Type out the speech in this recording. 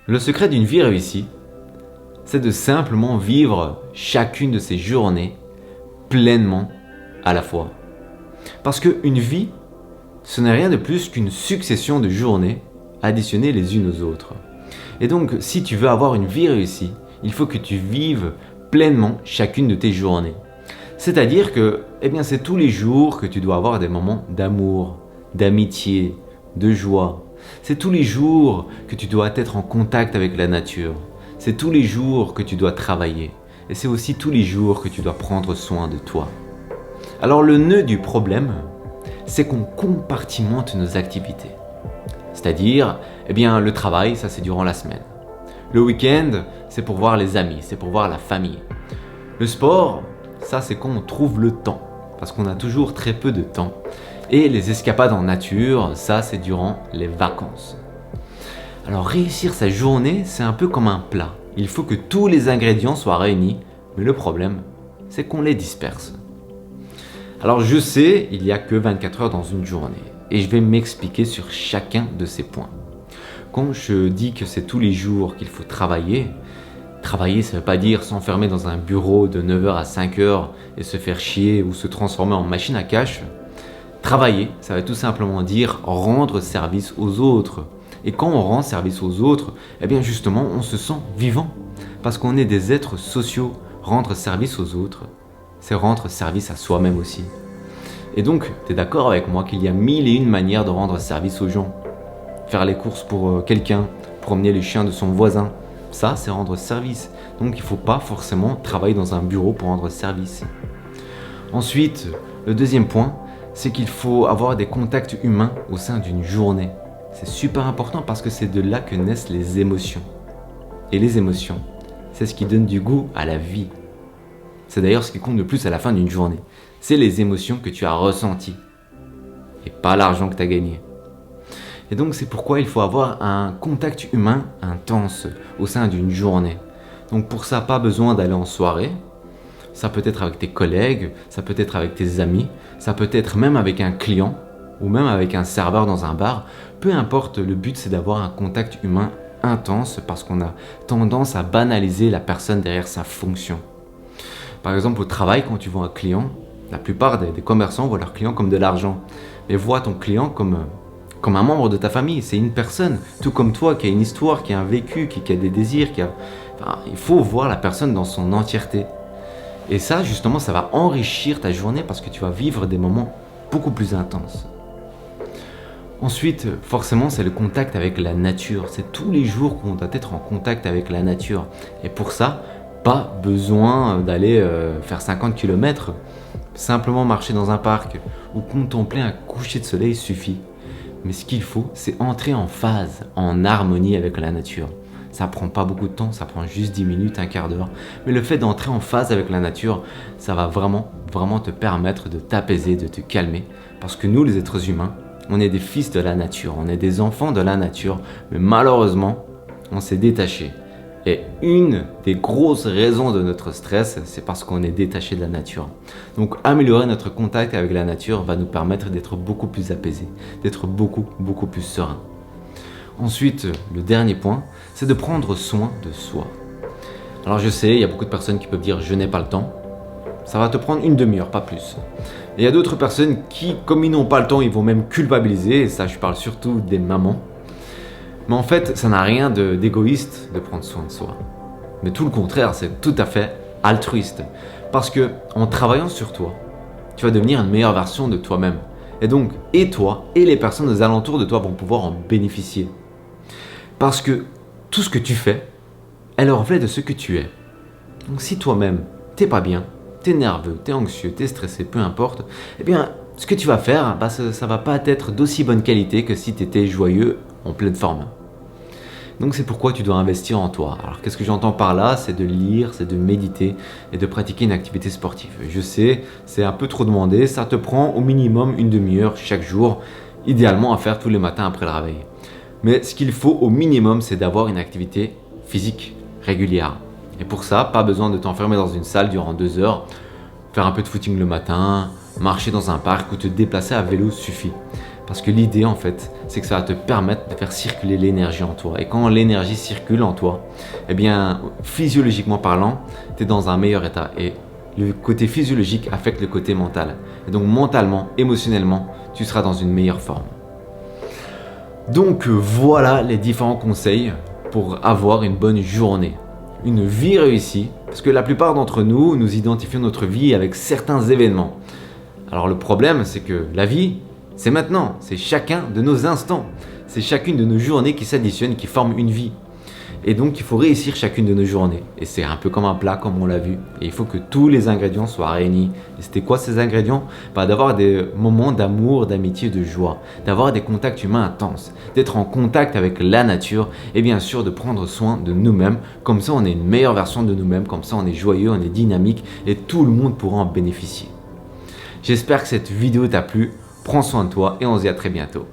Le secret d'une vie réussie, c'est de simplement vivre chacune de ces journées pleinement à la fois. Parce qu'une vie, ce n'est rien de plus qu'une succession de journées additionnées les unes aux autres. Et donc, si tu veux avoir une vie réussie, il faut que tu vives pleinement chacune de tes journées. C'est-à-dire que, c'est tous les jours que tu dois avoir des moments d'amour, d'amitié, de joie. C'est tous les jours que tu dois être en contact avec la nature. C'est tous les jours que tu dois travailler. Et c'est aussi tous les jours que tu dois prendre soin de toi. Alors le nœud du problème, c'est qu'on compartimente nos activités. C'est-à-dire, le travail, ça c'est durant la semaine. Le week-end, c'est pour voir les amis, c'est pour voir la famille. Le sport, ça c'est quand on trouve le temps, parce qu'on a toujours très peu de temps. Et les escapades en nature, ça c'est durant les vacances. Alors réussir sa journée, c'est un peu comme un plat. Il faut que tous les ingrédients soient réunis, mais le problème, c'est qu'on les disperse. Alors je sais, il n'y a que 24 heures dans une journée, et je vais m'expliquer sur chacun de ces points. Quand je dis que c'est tous les jours qu'il faut travailler, ça ne veut pas dire s'enfermer dans un bureau de 9h à 5h et se faire chier ou se transformer en machine à cash. Travailler, ça veut tout simplement dire rendre service aux autres. Et quand on rend service aux autres, justement, on se sent vivant. Parce qu'on est des êtres sociaux. Rendre service aux autres, c'est rendre service à soi-même aussi. Et donc, tu es d'accord avec moi qu'il y a 1001 manières de rendre service aux gens. Faire les courses pour quelqu'un, promener les chiens de son voisin, ça c'est rendre service. Donc il ne faut pas forcément travailler dans un bureau pour rendre service. Ensuite, le deuxième point, c'est qu'il faut avoir des contacts humains au sein d'une journée. C'est super important parce que c'est de là que naissent les émotions. Et les émotions, c'est ce qui donne du goût à la vie. C'est d'ailleurs ce qui compte le plus à la fin d'une journée. C'est les émotions que tu as ressenties. Et pas l'argent que tu as gagné. Et donc c'est pourquoi il faut avoir un contact humain intense au sein d'une journée. Donc pour ça, pas besoin d'aller en soirée. Ça peut être avec tes collègues, ça peut être avec tes amis, ça peut être même avec un client ou même avec un serveur dans un bar. Peu importe, le but c'est d'avoir un contact humain intense parce qu'on a tendance à banaliser la personne derrière sa fonction. Par exemple au travail, quand tu vois un client, la plupart des commerçants voient leur client comme de l'argent. Mais vois ton client comme un membre de ta famille, c'est une personne, tout comme toi, qui a une histoire, qui a un vécu, qui a des désirs, il faut voir la personne dans son entièreté. Et ça, justement, ça va enrichir ta journée parce que tu vas vivre des moments beaucoup plus intenses. Ensuite, forcément, c'est le contact avec la nature. C'est tous les jours qu'on doit être en contact avec la nature. Et pour ça, pas besoin d'aller faire 50 km. Simplement marcher dans un parc ou contempler un coucher de soleil suffit. Mais ce qu'il faut, c'est entrer en phase, en harmonie avec la nature. Ça prend pas beaucoup de temps, ça prend juste 10 minutes, un quart d'heure. Mais le fait d'entrer en phase avec la nature, ça va vraiment te permettre de t'apaiser, de te calmer. Parce que nous, les êtres humains, on est des fils de la nature, on est des enfants de la nature. Mais malheureusement, on s'est détaché. Et une des grosses raisons de notre stress, c'est parce qu'on est détaché de la nature. Donc améliorer notre contact avec la nature va nous permettre d'être beaucoup plus apaisés, d'être beaucoup plus sereins. Ensuite, le dernier point, c'est de prendre soin de soi. Alors je sais, il y a beaucoup de personnes qui peuvent dire « je n'ai pas le temps ». Ça va te prendre une demi-heure, pas plus. Et il y a d'autres personnes qui, comme ils n'ont pas le temps, ils vont même culpabiliser, et ça je parle surtout des mamans. Mais en fait, ça n'a rien d'égoïste de prendre soin de soi. Mais tout le contraire, c'est tout à fait altruiste. Parce que en travaillant sur toi, tu vas devenir une meilleure version de toi-même. Et donc, et toi, et les personnes aux alentours de toi vont pouvoir en bénéficier. Parce que tout ce que tu fais est le reflet de ce que tu es. Donc si toi-même, t'es pas bien, t'es nerveux, t'es anxieux, t'es stressé, peu importe, ce que tu vas faire, ça va pas être d'aussi bonne qualité que si t'étais joyeux, en pleine forme. Donc c'est pourquoi tu dois investir en toi. Alors qu'est-ce que j'entends par là? C'est de lire, c'est de méditer et de pratiquer une activité sportive. Je sais, c'est un peu trop demandé, ça te prend au minimum une demi-heure chaque jour, idéalement à faire tous les matins après le réveil. Mais ce qu'il faut au minimum, c'est d'avoir une activité physique régulière. Et pour ça, pas besoin de t'enfermer dans une salle durant 2 heures, faire un peu de footing le matin, marcher dans un parc ou te déplacer à vélo suffit. Parce que l'idée en fait, c'est que ça va te permettre de faire circuler l'énergie en toi. Et quand l'énergie circule en toi, eh bien, physiologiquement parlant, tu es dans un meilleur état. Et le côté physiologique affecte le côté mental. Et donc mentalement, émotionnellement, tu seras dans une meilleure forme. Donc voilà les différents conseils pour avoir une bonne journée. Une vie réussie, parce que la plupart d'entre nous, nous identifions notre vie avec certains événements. Alors le problème, c'est que la vie, c'est maintenant, c'est chacun de nos instants, c'est chacune de nos journées qui s'additionnent, qui forment une vie. Et donc il faut réussir chacune de nos journées. Et c'est un peu comme un plat, comme on l'a vu. Et il faut que tous les ingrédients soient réunis. Et c'était quoi ces ingrédients? D'avoir des moments d'amour, d'amitié, de joie, d'avoir des contacts humains intenses, d'être en contact avec la nature et bien sûr de prendre soin de nous-mêmes. Comme ça on est une meilleure version de nous-mêmes, comme ça on est joyeux, on est dynamique et tout le monde pourra en bénéficier. J'espère que cette vidéo t'a plu. Prends soin de toi et on se dit à très bientôt.